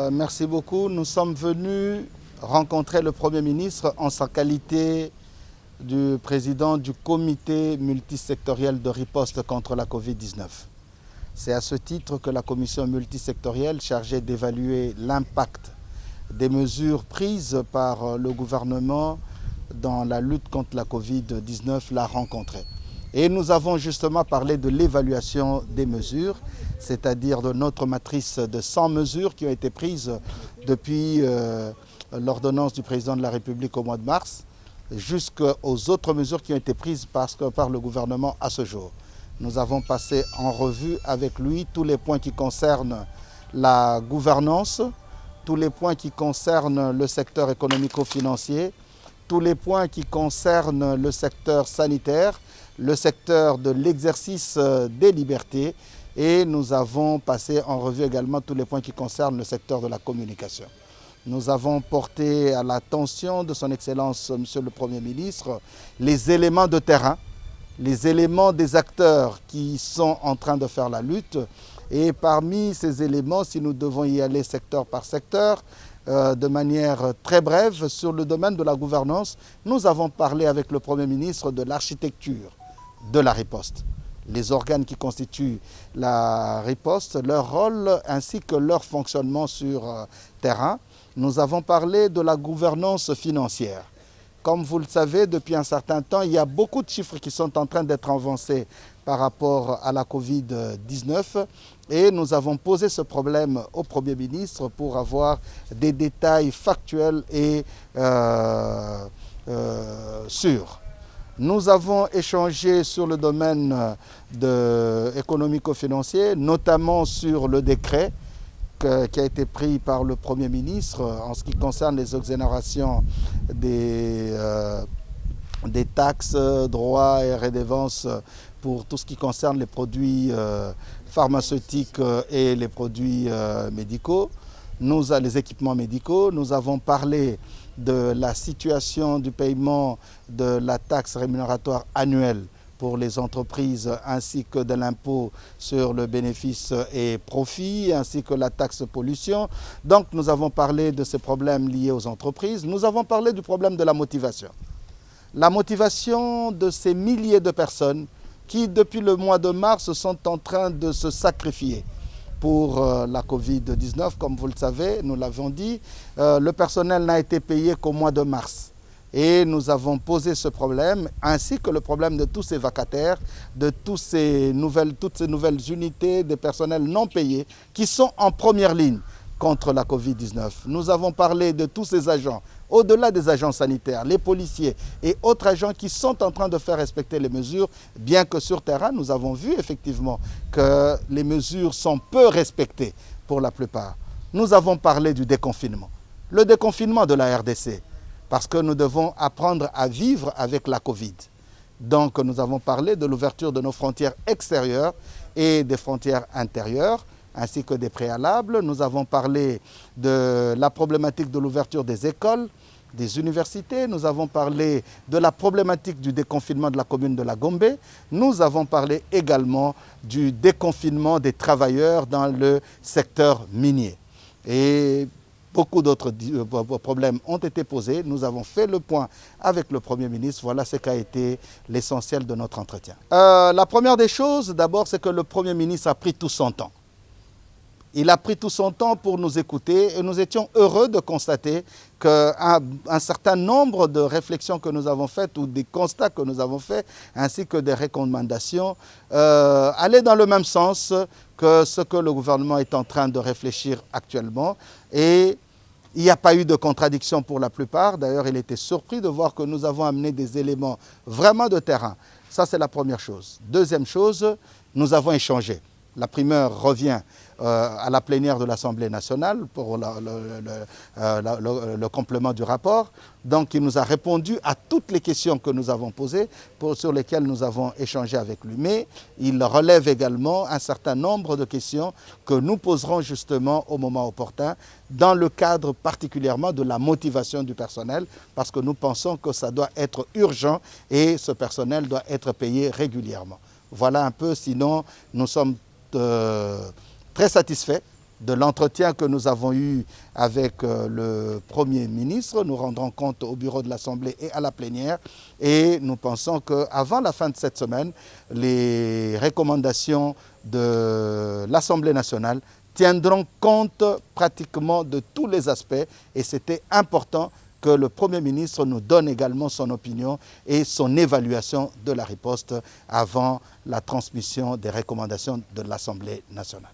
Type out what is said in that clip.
Merci beaucoup. Nous sommes venus rencontrer le Premier ministre en sa qualité du président du comité multisectoriel de riposte contre la Covid-19. C'est à ce titre que la commission multisectorielle chargée d'évaluer l'impact des mesures prises par le gouvernement dans la lutte contre la Covid-19 l'a rencontré. Et nous avons justement parlé de l'évaluation des mesures, c'est-à-dire de notre matrice de 100 mesures qui ont été prises depuis l'ordonnance du président de la République au mois de mars, jusqu'aux autres mesures qui ont été prises par le gouvernement à ce jour. Nous avons passé en revue avec lui tous les points qui concernent la gouvernance, tous les points qui concernent le secteur économico-financier, tous les points qui concernent le secteur sanitaire, le secteur de l'exercice des libertés, et nous avons passé en revue également tous les points qui concernent le secteur de la communication. Nous avons porté à l'attention de son Excellence, Monsieur le Premier ministre, les éléments de terrain, les éléments des acteurs qui sont en train de faire la lutte. Et parmi ces éléments, si nous devons y aller secteur par secteur, de manière très brève, sur le domaine de la gouvernance, nous avons parlé avec le Premier ministre de l'architecture de la riposte. Les organes qui constituent la riposte, leur rôle ainsi que leur fonctionnement sur terrain. Nous avons parlé de la gouvernance financière. Comme vous le savez, depuis un certain temps, il y a beaucoup de chiffres qui sont en train d'être avancés par rapport à la Covid-19 et nous avons posé ce problème au Premier ministre pour avoir des détails factuels et sûrs. Nous avons échangé sur le domaine économico-financier, notamment sur le décret qui a été pris par le Premier ministre en ce qui concerne les exonérations des taxes, droits et redevances pour tout ce qui concerne les produits pharmaceutiques et les produits médicaux, les équipements médicaux. Nous avons parlé de la situation du paiement de la taxe rémunératoire annuelle pour les entreprises ainsi que de l'impôt sur le bénéfice et profit ainsi que la taxe pollution. Donc nous avons parlé de ces problèmes liés aux entreprises. Nous avons parlé du problème de la motivation. La motivation de ces milliers de personnes qui depuis le mois de mars sont en train de se sacrifier pour la Covid-19. Comme vous le savez, nous l'avons dit, le personnel n'a été payé qu'au mois de mars. Et nous avons posé ce problème, ainsi que le problème de tous ces vacataires, de toutes ces nouvelles unités de personnel non payés qui sont en première ligne contre la Covid-19. Nous avons parlé de tous ces agents, au-delà des agents sanitaires, les policiers et autres agents qui sont en train de faire respecter les mesures, bien que sur terrain, nous avons vu effectivement que les mesures sont peu respectées pour la plupart. Nous avons parlé du déconfinement, le déconfinement de la RDC, parce que nous devons apprendre à vivre avec la Covid. Donc nous avons parlé de l'ouverture de nos frontières extérieures et des frontières intérieures, ainsi que des préalables. Nous avons parlé de la problématique de l'ouverture des écoles, des universités. Nous avons parlé de la problématique du déconfinement de la commune de la Gombe. Nous avons parlé également du déconfinement des travailleurs dans le secteur minier. Et beaucoup d'autres problèmes ont été posés. Nous avons fait le point avec le Premier ministre. Voilà ce qu'a été l'essentiel de notre entretien. La première des choses, d'abord, c'est que le Premier ministre a pris tout son temps. Il a pris tout son temps pour nous écouter et nous étions heureux de constater qu'un certain nombre de réflexions que nous avons faites ou des constats que nous avons faits ainsi que des recommandations allaient dans le même sens que ce que le gouvernement est en train de réfléchir actuellement. Et il n'y a pas eu de contradiction pour la plupart. D'ailleurs, il était surpris de voir que nous avons amené des éléments vraiment de terrain. Ça, c'est la première chose. Deuxième chose, nous avons échangé. La primeur revient à la plénière de l'Assemblée nationale pour le complément du rapport. Donc il nous a répondu à toutes les questions que nous avons posées, sur lesquelles nous avons échangé avec lui. Mais il relève également un certain nombre de questions que nous poserons justement au moment opportun, dans le cadre particulièrement de la motivation du personnel, parce que nous pensons que ça doit être urgent et ce personnel doit être payé régulièrement. Voilà un peu, sinon nous sommes très satisfaits de l'entretien que nous avons eu avec le Premier ministre. Nous rendrons compte au bureau de l'Assemblée et à la plénière. Et nous pensons qu'avant la fin de cette semaine, les recommandations de l'Assemblée nationale tiendront compte pratiquement de tous les aspects. Et c'était important que le Premier ministre nous donne également son opinion et son évaluation de la riposte avant la transmission des recommandations de l'Assemblée nationale.